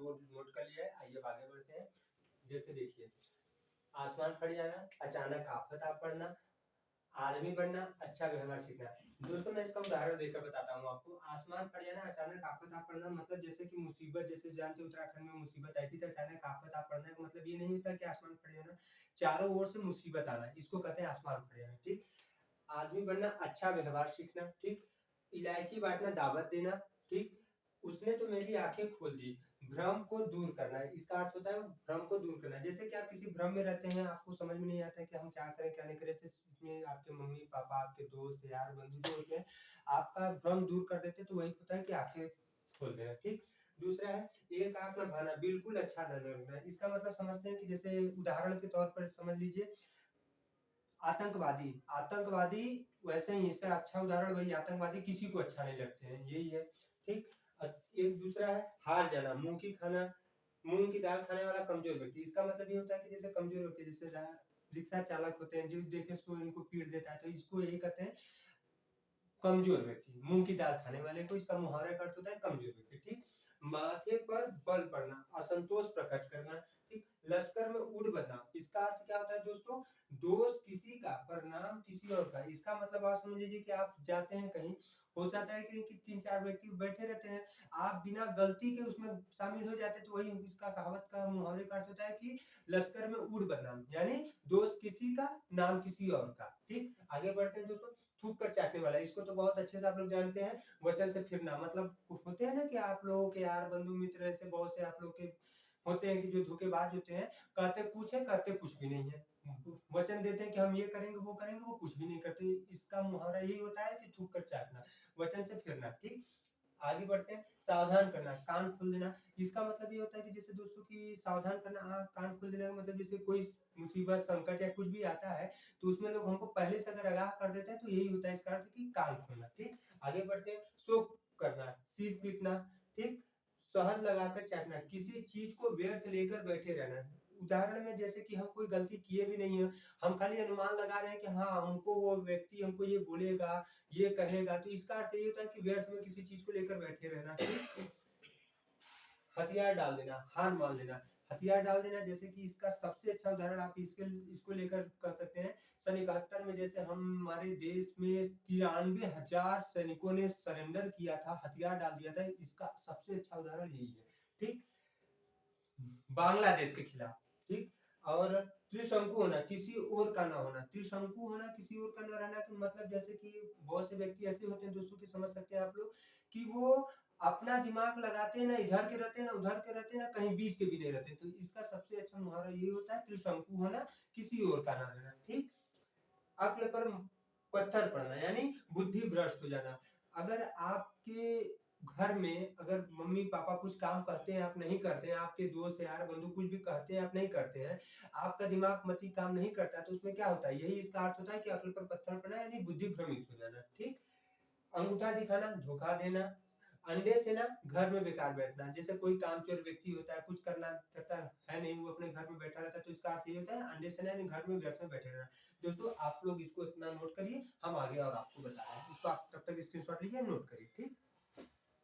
वो नोट कर लिया है। आइए अब आगे बढ़ते हैं। जैसे देखिए, आसमान फट जाना, अचानक आफत आ पड़ना, आदमी बनना, अच्छा व्यवहार सीखना। दोस्तों मैं इसका उदाहरण देकर बताता हूँ आपको। आसमान फट जाना, अचानक आफत आ पड़ना मतलब जैसे कि मुसीबत, जैसे जानते हैं उत्तराखंड में मुसीबत आई थी तो अचानक आफत आ पड़ना का मतलब ये नहीं होता कि आसमान फट जाना, चारों ओर से मुसीबत आना, इसको कहते हैं आसमान फट जाना। ठीक। आदमी बनना, अच्छा व्यवहार सीखना। ठीक। इलायची बांटना, दावत देना। ठीक। उसने तो मेरी आंखें खोल दी, भ्रम को दूर करना। इसका अर्थ होता है भ्रम को दूर करना। जैसे कि आप किसी भ्रम में रहते हैं, आपको समझ में नहीं आता है कि हम क्या करें क्या नहीं करें, इसमें आपके मम्मी पापा, आपके दोस्त यार बंधु जो होते हैं आपका भ्रम दूर कर देते हैं, तो वही होता है कि आंखें खोल देना। ठीक। दूसरा है एक आंख न भाना, बिल्कुल अच्छा न लगना। इसका मतलब समझते हैं कि जैसे उदाहरण के तौर पर समझ लीजिए, आतंकवादी, आतंकवादी वैसे ही इसका अच्छा उदाहरण वही, आतंकवादी किसी को अच्छा नहीं लगते हैं, यही है। ठीक। एक दूसरा है हार जाना, मूंग की खाना, मूंग की दाल खाने वाला कमजोर व्यक्ति। इसका मतलब ये होता है कि जैसे कमजोर व्यक्ति, जैसे रिक्शा चालक होते हैं, जो देखे सो इनको पीट देता है, तो इसको यही कहते हैं कमजोर व्यक्ति। मूंग की दाल खाने वाले को इसका मुहावरे का अर्थ होता है कमजोर व्यक्ति। ठीक। माथे पर बल पड़ना, असंतोष प्रकट करना। ठीक। लश्कर में उड़ बनना, इसका अर्थ क्या होता है दोस्तों, दोष किसी का परिणाम किसी और का। इसका मतलब आप समझ लीजिए कि आप जाते हैं कहीं, हो जाता है कि 3-4 व्यक्ति बैठे रहते हैं, आप बिना गलती के उसमें शामिल हो जाते हैं, तो वही इसका कहावत का मुहावरे का अर्थ होता है कि लश्कर में उड़ बदनाम, यानी दोष किसी का नाम किसी और का। ठीक। आगे बढ़ते हैं दोस्तों। थूक कर चाटने वाला, इसको तो बहुत अच्छे से आप लोग जानते हैं। वचन से फिरना मतलब होते हैं ना कि आप लोगों के यार बंधु मित्र ऐसे बहुत से आप लोग के होते हैं कि जो धोखेबाज होते हैं, कहते कुछ है करते कुछ भी नहीं है। वचन देते हैं कि हम ये करेंगे वो करेंगे, वो कुछ भी नहीं करते। इसका मुहावरा यही होता है कि थूक कर चाटना, वचन से फिरना। ठीक। आगे बढ़ते हैं। सावधान करना, कान खोल देना। इसका मतलब ये होता है कि जैसे दोस्तों की सावधान करना, कान खोल देने का मतलब जैसे कोई मुसीबत संकट या कुछ भी आता है तो उसमें लोग हमको पहले से अगर आगाह कर देते हैं तो यही होता है इसका अर्थ कि कान खोलना। ठीक। आगे बढ़ते हैं। शोक करना, सिर पीटना। ठीक। शहद लगाकर चाटना, किसी चीज को व्यर्थ लेकर बैठे रहना। उदाहरण में जैसे कि हम कोई गलती किए भी नहीं है, हम खाली अनुमान लगा रहे हैं कि हाँ हमको वो व्यक्ति हमको ये बोलेगा ये कहेगा, तो इसका अर्थ ये होता है कि व्यर्थ में किसी चीज को लेकर बैठे रहना। हथियार डाल देना, हार मान लेना। हथियार डाल देना जैसे कि इसका सबसे अच्छा उदाहरण आप इसको लेकर कर सकते हैं। सन 71 में जैसे हमारे देश में 93,000 सैनिकों ने सरेंडर किया था, हथियार डाल दिया था, इसका सबसे अच्छा उदाहरण यही है। ठीक। बांग्लादेश के खिलाफ। ठीक। और त्रिशंकु होना, किसी और का ना होना। त्रिशंकु होना, किसी और का ना रहना का मतलब जैसे कि बहुत से व्यक्ति ऐसे होते हैं दोस्तों की, समझ सकते हैं आप लोग कि वो अपना दिमाग लगाते हैं ना इधर के रहते हैं ना उधर के रहते हैं ना कहीं बीच के भी नहीं रहते, तो इसका सबसे अच्छा मुहावरा यही होता है त्रिशंकु होना, किसी और का ना रहना। ठीक। अक्ल पर पत्थर पड़ना यानी बुद्धि भ्रष्ट हो जाना। अगर आपके घर में अगर मम्मी पापा कुछ काम कहते हैं आप नहीं करते हैं, आपके दोस्त यार बंधु कुछ भी कहते हैं आप नहीं करते हैं, आपका दिमाग मति काम नहीं करता है, तो उसमें क्या होता है, यही इसका अर्थ होता है कि अक्ल पर पत्थर पड़ना यानी बुद्धि भ्रमित हो जाना। ठीक। अंगूठा दिखाना, धोखा देना। अंडे से ना घर में बेकार बैठना, जैसे कोई कामचोर व्यक्ति होता है, कुछ करना करता है नहीं, वो अपने घर में बैठा रहता है, तो इसका अर्थ ये होता है अंडे से ना यानी घर में व्यर्थ में बैठे रहना। दोस्तों आप लोग इसको इतना नोट करिए, हम आगे और आपको बता रहे हैं, इसको आप तब तक स्क्रीनशॉट लीजिए, नोट करिए। ठीक।